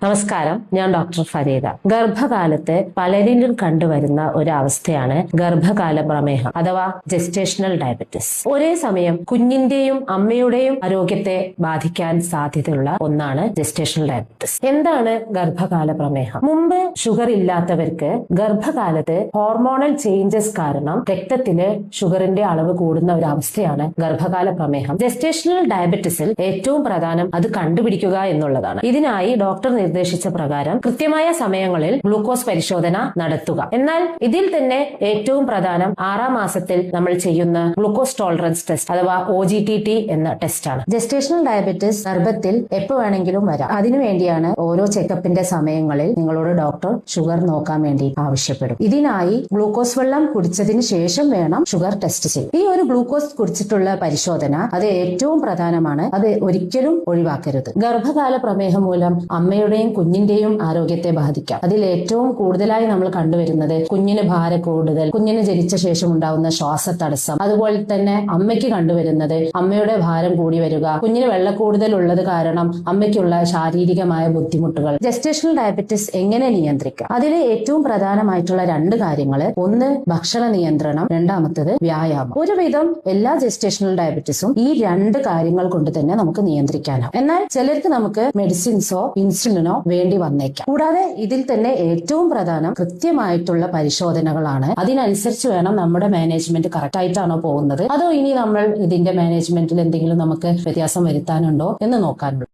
നമസ്കാരം, ഞാൻ ഡോക്ടർ ഫരീദ. ഗർഭകാലത്ത് പലരിലും കണ്ടുവരുന്ന ഒരു അവസ്ഥയാണ് ഗർഭകാല പ്രമേഹം അഥവാ ജെസ്റ്റേഷണൽ ഡയബറ്റിസ്. ഒരേ സമയം കുഞ്ഞിന്റെയും അമ്മയുടെയും ആരോഗ്യത്തെ ബാധിക്കാൻ സാധ്യതയുള്ള ഒന്നാണ് ജെസ്റ്റേഷണൽ ഡയബറ്റിസ്. എന്താണ് ഗർഭകാല പ്രമേഹം? മുമ്പ് ഷുഗർ ഇല്ലാത്തവർക്ക് ഗർഭകാലത്ത് ഹോർമോണൽ ചേഞ്ചസ് കാരണം രക്തത്തില് ഷുഗറിന്റെ അളവ് കൂടുന്ന ഒരു അവസ്ഥയാണ് ഗർഭകാല പ്രമേഹം. ജെസ്റ്റേഷണൽ ഡയബറ്റിസിൽ ഏറ്റവും പ്രധാനം അത് കണ്ടുപിടിക്കുക എന്നുള്ളതാണ്. ഇതിനായി ഡോക്ടർ നിർദ്ദേശിച്ച പ്രകാരം കൃത്യമായ സമയങ്ങളിൽ ഗ്ലൂക്കോസ് പരിശോധന നടത്തുക. എന്നാൽ ഇതിൽ തന്നെ ഏറ്റവും പ്രധാനം 6ാം മാസത്തിൽ നമ്മൾ ചെയ്യുന്ന ഗ്ലൂക്കോസ് ടോളറൻസ് ടെസ്റ്റ് അഥവാ OGTT എന്ന ടെസ്റ്റാണ്. ജെസ്റ്റേഷണൽ ഡയബറ്റിസ് ഗർഭത്തിൽ എപ്പോ വേണമെങ്കിലും വരാം. അതിനുവേണ്ടിയാണ് ഓരോ ചെക്കപ്പിന്റെ സമയങ്ങളിൽ നിങ്ങളോട് ഡോക്ടർ ഷുഗർ നോക്കാൻ വേണ്ടി ആവശ്യപ്പെടും. ഇതിനായി ഗ്ലൂക്കോസ് വെള്ളം കുടിച്ചതിന് ശേഷം വേണം ഷുഗർ ടെസ്റ്റ് ചെയ്യാൻ. ഈ ഒരു ഗ്ലൂക്കോസ് കുടിച്ചിട്ടുള്ള പരിശോധന അത് ഏറ്റവും പ്രധാനമാണ്. അത് ഒരിക്കലും ഒഴിവാക്കരുത്. ഗർഭകാല പ്രമേഹം മൂലം അമ്മയുടെയും കുഞ്ഞിന്റെയും ആരോഗ്യത്തെ ബാധിക്കാം. അതിൽ ഏറ്റവും കൂടുതലായി നമ്മൾ കണ്ടുവരുന്നത് കുഞ്ഞിന് ഭാരം കൂടുതൽ, കുഞ്ഞിന് ജനിച്ച ശേഷം ഉണ്ടാവുന്ന ശ്വാസതടസ്സം, അതുപോലെ തന്നെ അമ്മയ്ക്ക് കണ്ടുവരുന്നത് അമ്മയുടെ ഭാരം കൂടി വരിക, കുഞ്ഞിന് വെള്ളക്കൂടുതൽ ഉള്ളത് കാരണം അമ്മയ്ക്കുള്ള ശാരീരികമായ ബുദ്ധിമുട്ടുകൾ. ജെസ്റ്റേഷണൽ ഡയബറ്റിസ് എങ്ങനെ നിയന്ത്രിക്കാം? അതിൽ ഏറ്റവും പ്രധാനമായിട്ടുള്ള 2 കാര്യങ്ങൾ, ഒന്ന് ഭക്ഷണ നിയന്ത്രണം, രണ്ടാമത്തത് വ്യായാമം. ഒരുവിധം എല്ലാ ജെസ്റ്റേഷണൽ ഡയബറ്റിസും ഈ 2 കാര്യങ്ങൾ കൊണ്ട് തന്നെ നമുക്ക് നിയന്ത്രിക്കാനാവും. എന്നാൽ ചിലർക്ക് നമുക്ക് മെഡിസിൻസോ ഇൻസുലിനോ വേണ്ടി വന്നേക്കാം. കൂടാതെ ഇതിൽ തന്നെ ഏറ്റവും പ്രധാനം കൃത്യമായിട്ടുള്ള പരിശോധനകളാണ്. അതിനനുസരിച്ച് വേണം നമ്മുടെ മാനേജ്മെന്റ് കറക്റ്റ് ആയിട്ടാണോ പോകുന്നത്, അതോ ഇനി നമ്മൾ ഇതിന്റെ മാനേജ്മെന്റിൽ എന്തെങ്കിലും നമുക്ക് വ്യത്യാസം വരുത്താനുണ്ടോ എന്ന് നോക്കാനുള്ളൂ.